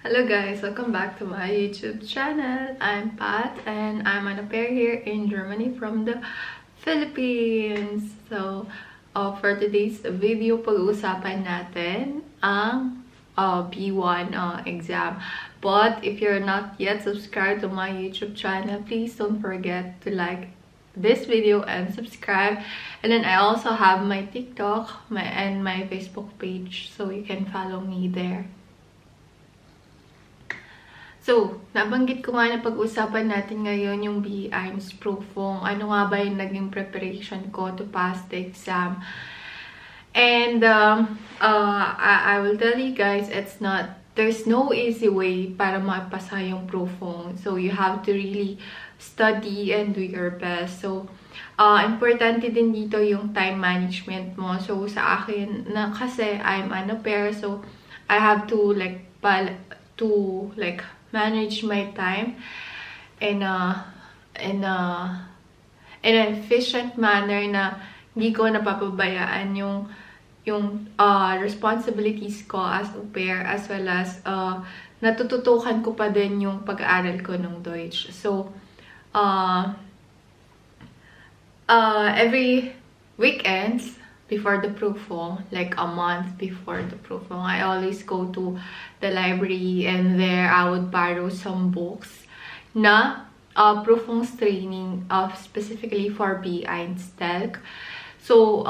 Hello guys, welcome back to my YouTube channel. I'm Pat and I'm an au pair here in Germany from the Philippines. So, for today's video, pag-uusapan natin ang B1 exam. But if you're not yet subscribed to my YouTube channel, please don't forget to like this video and subscribe. And then I also have my TikTok and my Facebook page, so you can follow me there. So, nabanggit ko nga na pag-usapan natin ngayon yung B1 Proofong. Ano nga ba yung naging preparation ko to pass the exam? And I will tell you guys, there's no easy way para mapasa yung Proofong. So, you have to really study and do your best. So, importante din dito yung time management mo. So, sa akin, kasi I'm an au pair, so I have to manage my time in an efficient manner na hindi ko napapabayaan yung responsibilities ko as au pair, as well as natututukan ko pa din yung pag-aaral ko ng Deutsch. So every weekends before the Prüfung, like a month before the Prüfung, I always go to the library, and there I would borrow some books na Prüfungs training specifically for B1 TELC. So,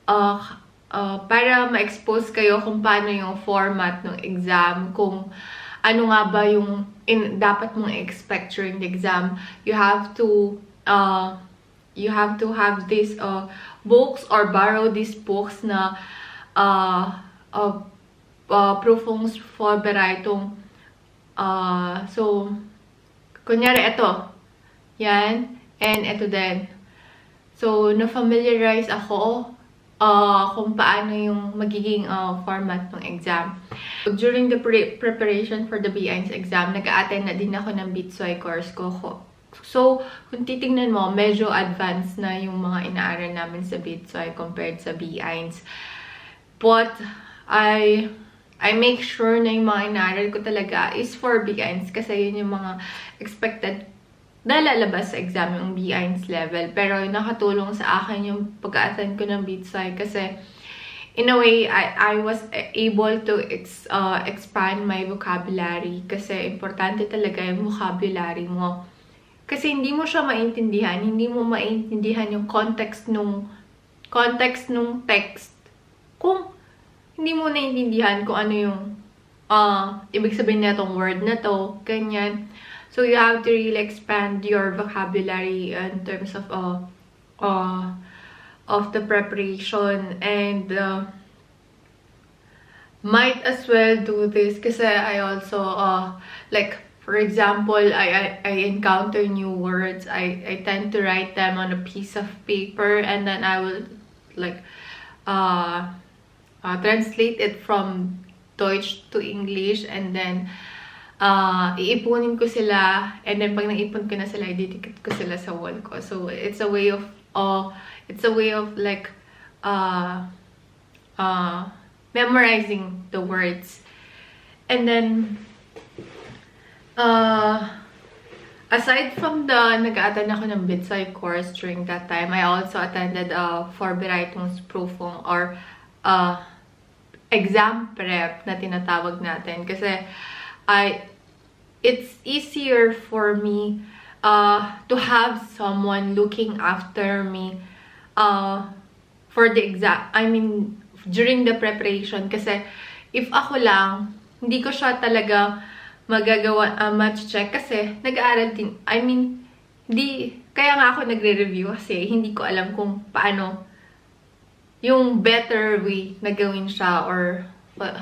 para ma-expose kayo kung paano yung format ng exam, kung ano nga ba yung dapat mong expect during the exam, you have to have these books or borrow these books na Prüfungs Vorbereitung. So, kunyari ito. Yan. And ito din. So, na-familiarize ako kung paano yung magiging format ng exam. During the preparation for the B1 exam, nag-a-attend na din ako ng BITSOY course ko. So, kung titingnan mo, medyo advanced na yung mga inaaral namin sa BITSOY compared sa B1. But, I make sure na yung mga inaaral ko talaga is for B1 kasi yun yung mga expected na lalabas sa exam, yung B1 level. Pero nakatulong sa akin yung pag-attend ko ng BITSOY kasi in a way, I was able to expand my vocabulary kasi importante talaga yung vocabulary mo. Kasi hindi mo siya maintindihan, hindi mo maintindihan yung context nung text. Kung hindi mo naintindihan kung ano yung ibig sabihin na itong word na to, ganyan. So, you have to really expand your vocabulary in terms of the preparation, and might as well do this kasi I also for example, I encounter new words. I tend to write them on a piece of paper, and then I will translate it from Deutsch to English, and then iipunin ko sila, and then pag naipon ko na sila, ididikit ko sila sa wall ko. So it's a way of memorizing the words. And then aside from the nag-attend ako ng BITSOY course during that time, I also attended Vorbereitungsprüfung or exam prep na tinatawag natin. Kasi it's easier for me to have someone looking after me for the exam. I mean, during the preparation. Kasi if ako lang, hindi ko siya talaga magagawa match check kasi nag-aaral din. I mean, kaya nga ako nagre-review kasi hindi ko alam kung paano yung better way na gawin siya, or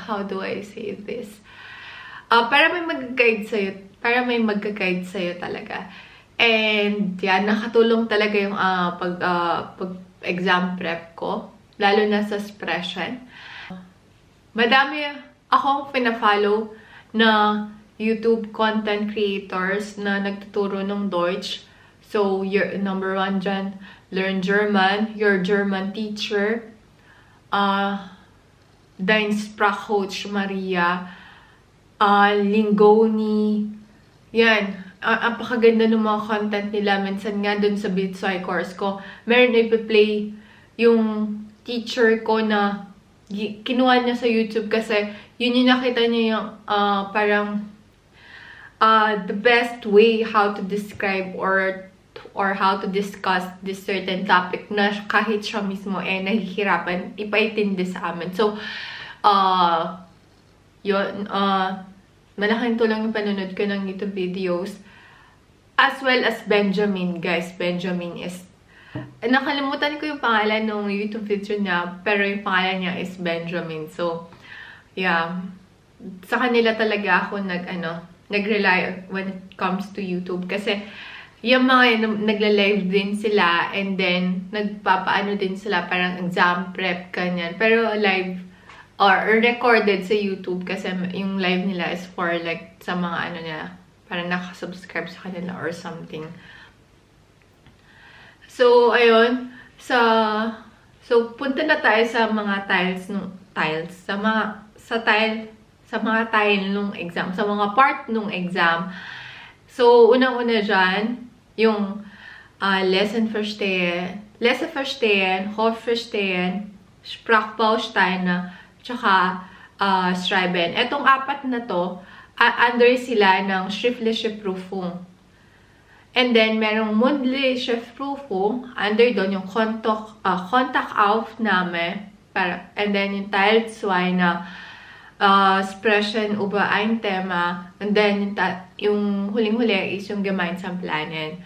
how do I say this? Para may mag-guide sa'yo talaga. And yan, nakatulong talaga yung pag-exam prep ko, lalo na sa expression. Madami akong pina-follow na YouTube content creators na nagtuturo ng Deutsch. So, your number 1 dyan, Learn German, your German teacher, Dein Sprachcoach Maria, Lingoni. Yan. Apakaganda ng mga content nila. Minsan nga dun sa Bitsoy course ko, meron na ipi-play yung teacher ko na kinuha niya sa YouTube kasi yun yung nakita niya yung parang the best way how to describe or how to discuss this certain topic na kahit siya mismo nahihirapan ipaintindi sa amin. So, yun, malaking tulong yung panunod ko ng YouTube videos. As well as Benjamin, guys. Benjamin is, nakalimutan ko yung pangalan ng YouTube video niya, pero yung pangalan niya is Benjamin. So, yeah. Sa kanila talaga ako nag-rely when it comes to YouTube. Kasi, yung mga nagla-live din sila, and then, nagpapaano din sila, parang exam prep, kanyan. Pero live, or recorded sa YouTube, kasi yung live nila is for like, sa mga nila, parang nakasubscribe sa kanila or something. So, ayun. So, punta na tayo sa mga sa mga tile nung exam. Sa mga part nung exam. So, unang-una dyan, yung Lesson verstehen, Hofverstehen, Sprachbausteine, tsaka Schreiben. Etong apat na to, under sila ng schriftliche Prüfung. And then, merong mündliche Prüfung, under doon yung Kontaktaufnahme, and then yung Teil 2 na Sprechen über ein Thema, and then yung huling-huli is yung Gemeinsam planen.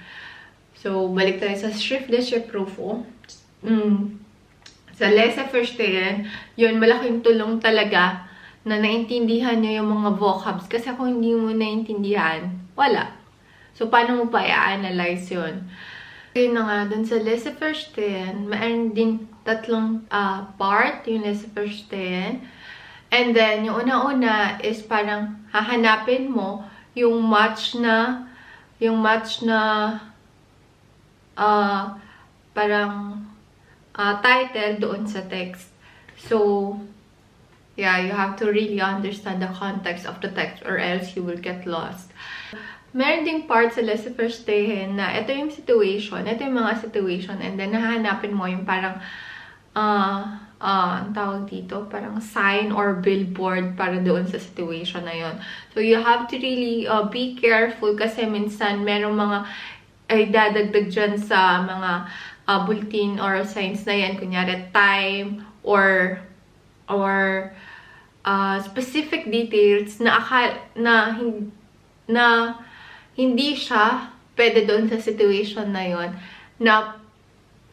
So, balik tayo sa schriftliche Prüfung. Sa Lesson verstehen, yun, malaking tulong talaga na naintindihan nyo yung mga vocabs. Kasi kung hindi mo naintindihan, wala. So, paano mo pa i-analyze yun? Yun na nga, dun sa Lesson verstehen, mayroon din tatlong part, yung Lesson verstehen. And then, yung una-una is parang hahanapin mo yung match na parang title doon sa text. So, yeah, you have to really understand the context of the text or else you will get lost. Meron ding part sa Lesson verstehen na ito yung situation, ito yung mga situation, and then nahanapin mo yung parang ang tawag dito, parang sign or billboard para doon sa situation na yon. So, you have to really be careful kasi minsan merong mga ay dadagdag dyan sa mga bulletin or signs na yan, kunyari time or specific details na hindi siya pwede doon sa situation na yon, na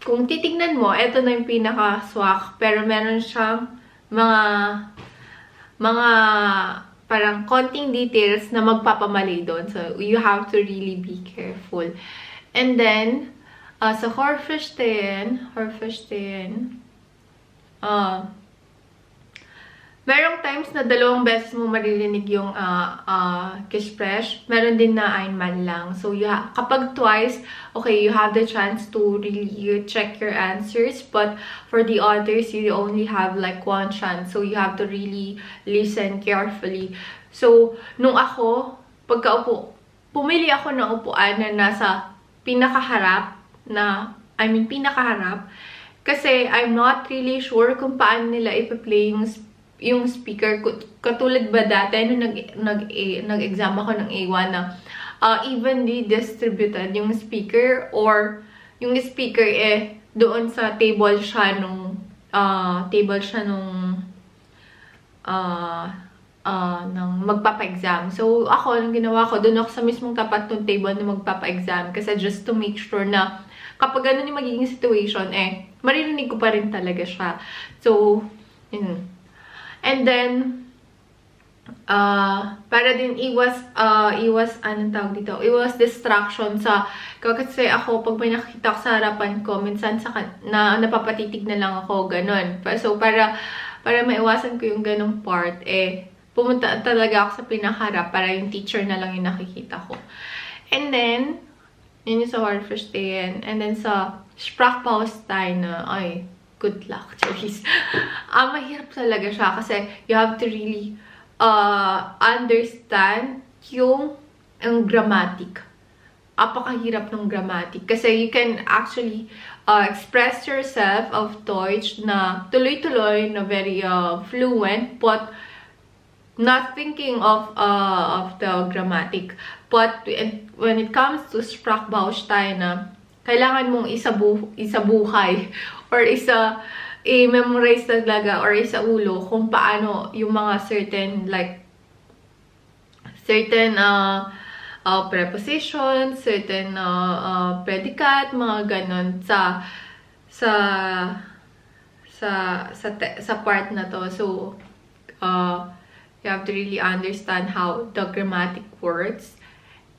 kung titignan mo, ito na yung pinaka-swak, pero meron siyang mga parang konting details na magpapamali doon. So, you have to really be careful. And then, sa Hofverstehen, merong times na 2 beses mo maririnig yung Gespräch. Meron din na einmal lang. So, kapag twice, okay, you have the chance to really check your answers. But for the others, you only have like 1 chance. So, you have to really listen carefully. So, nung ako, pumili ako ng upuan na nasa pinakaharap. Kasi I'm not really sure kung paano nila ipa-play yung speaker. Katulad ba dati nung nag-exam ako ng A1 na evenly distributed yung speaker, or yung speaker doon sa table siya nung ng magpapa-exam. So, ako, nung ginawa ko, doon ako sa mismong tapat ng table na magpapa-exam. Kasi just to make sure na kapag ganun yung magiging situation, maririnig ko pa rin talaga siya. So, yun. And then, para din anong tawag dito? Iwas distraction sa, kasi ako, pag may nakikita ko sa harapan ko, minsan napapatitig na lang ako, ganun. So, para maiwasan ko yung ganung part, pumunta talaga ako sa pinakaharap para yung teacher na lang yung nakikita ko. And then, yun yung sa Hofverstehen. And then sa Sprachbausteine, good luck, Charlize. Mahirap talaga siya kasi you have to really understand ang grammatic. Apakahirap ng grammatic. Kasi you can actually express yourself of Deutsch na tuloy-tuloy, na very fluent, but not thinking of the grammatic. But when it comes to Sprachbausteine na kailangan mong isabuhay or i-memorize talaga or isaulo kung paano yung mga certain prepositions, certain predicate, mga ganon sa part na to. So you have to really understand how the grammatic works.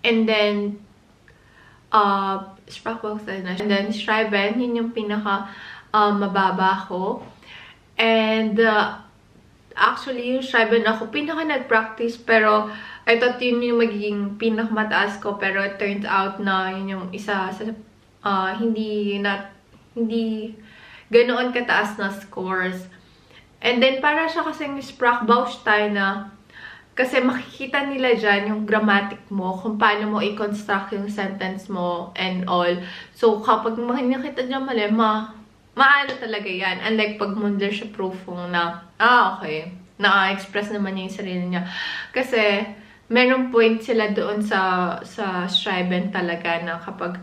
And then Sprachbausteine, and then Schreiben, yun yung pinaka mababa ko. And actually, yung Schreiben ako pinaka nag-practice, pero I thought yun yung magiging pinakamataas ko, pero it turns out na yun yung isa sa hindi ganoon kataas na scores. And then para siya kasing Sprachbausteine na kasi makikita nila dyan yung grammatic mo, kung paano mo i-construct yung sentence mo and all. So kapag nakita dyan mali, maano talaga yan. Unlike pag Mundlische-Prüfung na, okay, na-express naman niya yung sarili niya. Kasi merong point sila doon sa Schreiben talaga na kapag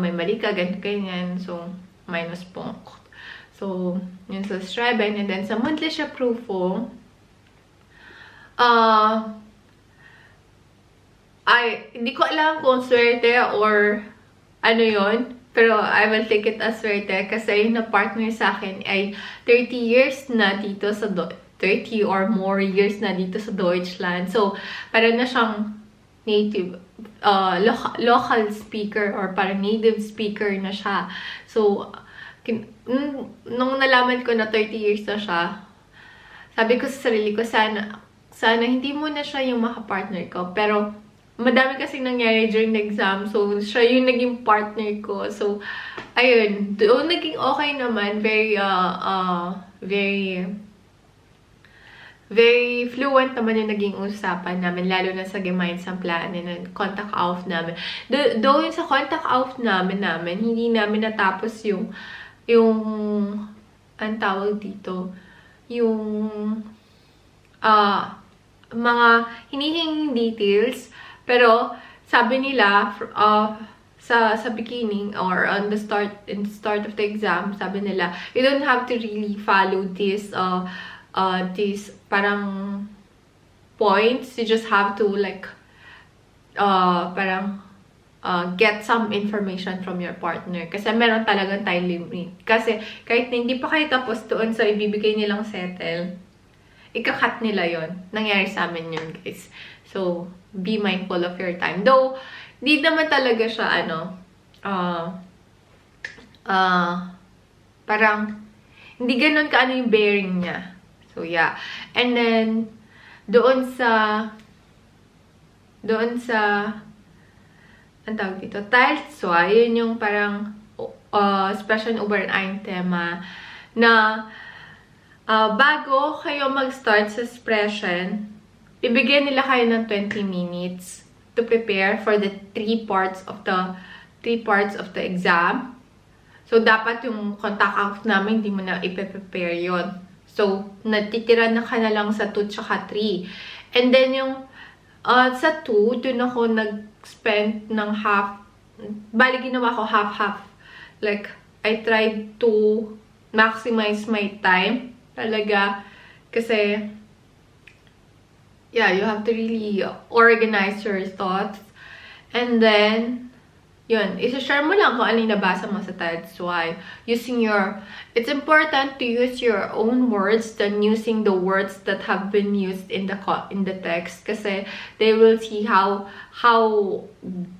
may mali ka, ganyan, so minus punkt. So yun sa Schreiben. And then sa Mundlische-Prüfung, hindi ko alam kung swerte or ano yon, pero I will take it as swerte kasi yung na-partner sa akin ay 30 years na dito sa 30 or more years na dito sa Deutschland. So parang na siyang native local speaker or parang native speaker na siya. So nung nalaman ko na 30 years na siya, sabi ko sa sarili ko, sana hindi mo na siya yung makapartner ko. Pero madami kasing nangyari during the exam. So siya yung naging partner ko. So ayun, doon naging okay naman. Very fluent naman yung naging usapan namin, lalo na sa gemeinsam planen and contact auf namin. Doon sa contact auf namin, hindi namin natapos yung ang tawag dito, yung mga hinihinging details, pero sabi nila sa beginning or in the start of the exam, sabi nila you don't have to really follow this parang points. You just have to get some information from your partner. Kasi meron talagang time limit. Kasi kahit hindi pa kayo tapos doon sa ibibigay nilang settle, ika-cut nila yon. Nangyari sa amin yun, guys. So, be mindful of your time. Though, di naman talaga siya, parang, hindi ganun kaano yung bearing niya. So, yeah. And then, doon sa, ang tawag dito, Teil 2, yun yung parang, Sprechen über ein Thema, na, bago kayo mag-start sa Sprechen, bibigyan nila kayo ng 20 minutes to prepare for the three parts of the exam. So, dapat yung contact out namin, hindi mo na ipe-prepare yon. So, natitira na ka na lang sa 2 tsaka 3. And then, yung sa 2, dun ako nag-spend ng ginawa ko half-half. Like, I tried to maximize my time. Talaga, kasi, yeah, you have to really organize your thoughts. And then, yun, isa-share mo lang kung ano yung nabasa mo sa Teil 2. It's important to use your own words than using the words that have been used in the text. Kasi they will see how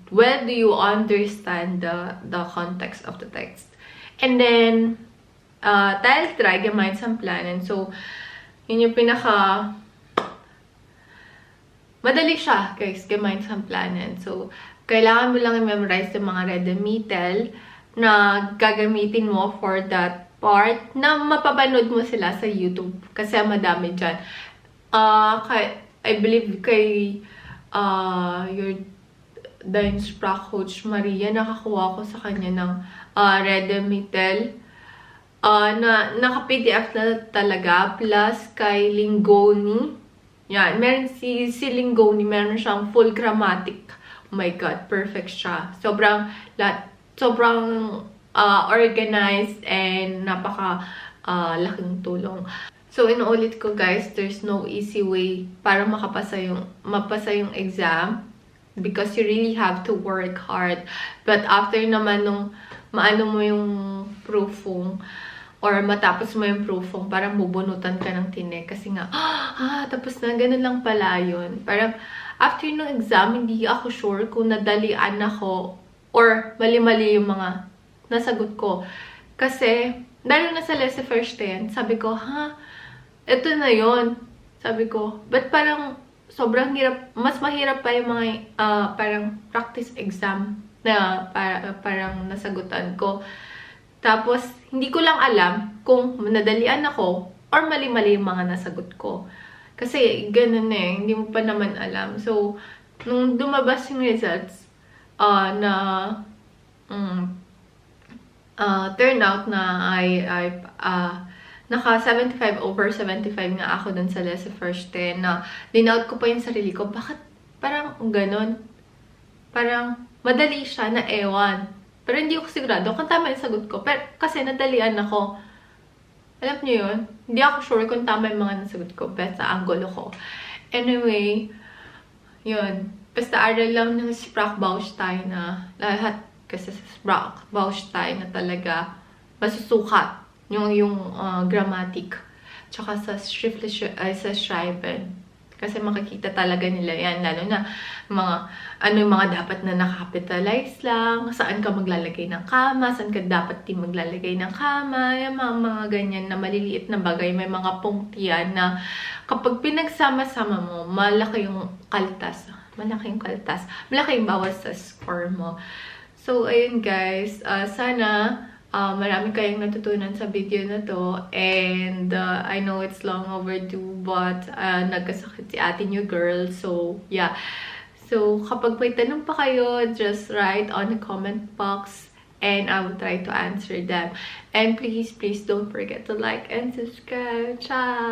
well do you understand the context of the text. And then, Teil 3, gemeinsam planen. So, yun yung madali siya, guys, gemeinsam planen. So, kailangan mo lang i-memorize yung mga Redemitel na gagamitin mo for that part na mapapanood mo sila sa YouTube. Kasi madami dyan. I believe kay your Dine Spa Coach Maria, nakakuha ko sa kanya ng Redemitel. Naka-PDF na talaga. Plus, kay Lingoni. Yan. Meron si Lingoni, meron siyang full grammatic. Oh my God, perfect siya. Sobrang organized and laking tulong. So, inuulit ko guys, there's no easy way para mapasa yung exam. Because you really have to work hard. But after naman nung maano mo yung proofong or matapos mo yung proofong, parang bubunutan ka ng tinik. Kasi nga, tapos na, ganun lang pala yun. Parang after nung exam, hindi ako sure kung nadalian ako or mali-mali yung mga nasagot ko. Kasi, dahil na sa lesson first 10, sabi ko, ito na yun. Sabi ko, but parang sobrang hirap, mas mahirap pa yung mga parang practice exam na parang nasagutan ko. Tapos, hindi ko lang alam kung nadalian ako or mali-mali yung mga nasagot ko. Kasi, ganun hindi mo pa naman alam. So, nung dumabas yung results, turn out na naka 75 over 75 nga ako dun sa lesson first 10 na dinout ko pa yung sarili ko. Bakit parang ganun? Parang madali siya na ewan. Pero hindi ako sigurado kung tama yung sagot ko. Pero kasi nadalian ako. Alam niyo yun? Hindi ako sure kung tama yung mga nasagot ko. Pero sa angulo ko. Anyway, yun. Basta aral lang ng Sprachbaustein na lahat kasi sa Sprachbaustein na talaga masusukat yung grammatic, tsaka sa sa schreiben. Kasi makikita talaga nila yan, lalo na yung mga dapat na nakapitalize lang, saan ka maglalagay ng kama, saan ka dapat di maglalagay ng kama, yung mga ganyan na maliliit na bagay, may mga punktyan na kapag pinagsama-sama mo, malaki yung kaltas, malaki yung bawas sa score mo. So, ayun guys, sana marami kayong natutunan sa video na to. And I know it's long overdue, but nagkasakit si ate niyo girl. So, yeah. So, kapag may tanong pa kayo, just write on the comment box and I will try to answer them. And please don't forget to like and subscribe. Ciao!